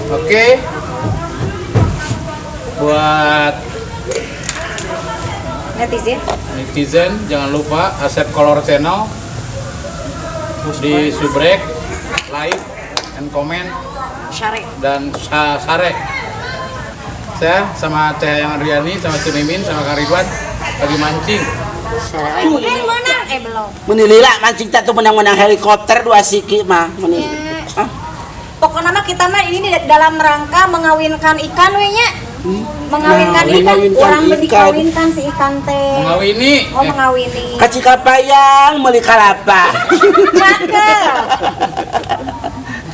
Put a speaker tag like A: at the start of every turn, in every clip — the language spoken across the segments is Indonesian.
A: Oke. Buat netizen jangan lupa Asep Color Channel di subrek, like, and comment, dan share. Saya sama Teh yang Riani, sama si Mimin, sama Kang Ridwan lagi mancing.
B: Belum.
C: Menilila mancing tak tuh menang-menang helikopter 2 siki mah.
B: Pokoknya mah kita mah ini dalam rangka mengawinkan ikan we nya. Mengawinkan ikan, orang dikawinkan si ikan teh.
A: Mengawini.
B: Oh, mengawini.
C: Ka Cikapayang meuli kalapa.
B: Cakep.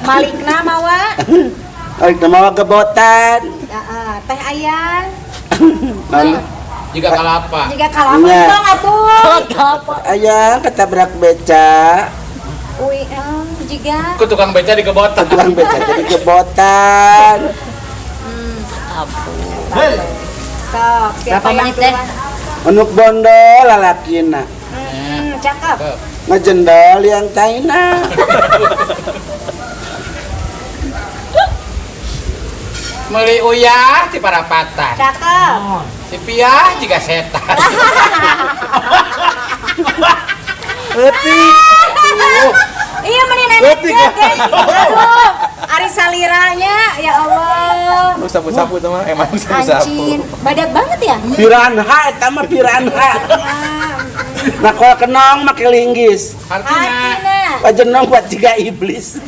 B: Malikna mawa.
C: Malikna mawa gebotan.
B: Teh ayang.
A: Jika kalapa.
B: Jika kalapa dong atuh.
C: Ayang ketabrak beca.
B: Jika
A: Ku tukang beca di kebotan.
C: Tukang beca jadi gebotan.
B: Sok, siapa yang tua?
C: Manuk bondol lalakina.
B: Cakep.
C: Ngejendol yang taina.
A: Meuli uyah di parapatan.
B: Cakep.
A: Si piah jika setan.
C: Etik.
B: Iya meni nenek aduh, ari saliranya ya Allah.
D: Sapu-sapu teman, emang sapu-sapu.
B: Badak banget ya?
C: Piranha eta mah piranha. Nah kalau kenong make linggis.
A: Artinya
C: Pajenong buat jiga iblis.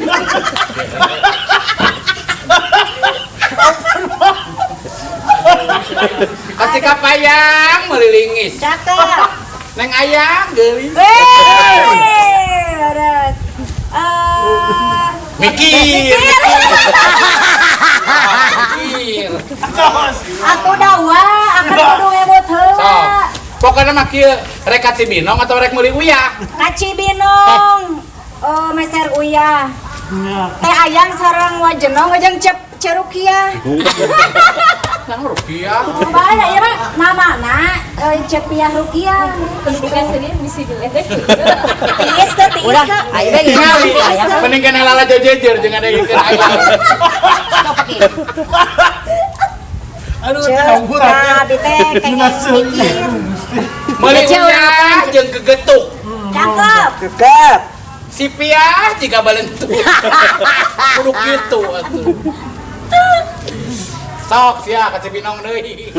A: Ka Cikapayang meuli lingis.
B: Cakep.
A: Neng ayang geulis.
B: Beres.
A: Mikir.
B: Aku dawa, akan kudu ngebut heula.
A: Sok. Pokoknya mah kieu rek ka Cibinong atau rek meuli uyah.
B: Kaci binong. Meser uyah. Teh ayang sareng wajenong jeung cerukia.
A: Nang rupiah.
B: Banyak ya Pak, namana Cepiah Rukiah.
E: Pendidikan sendiri misi diledek.
B: Tiis teh tiis. Udah,
E: ayo bae
A: Ngali. Mending kana lala jejer jeung ada ikan ayam.
D: Aduh,
B: campur atuh. Abi teh kengeng mikir.
A: Meuli uyah jeung gegetuk.
B: Cakep.
C: Kekep.
A: Si piah jika balentu. Kudu kitu atuh. Sok sia ka Cibinong deui.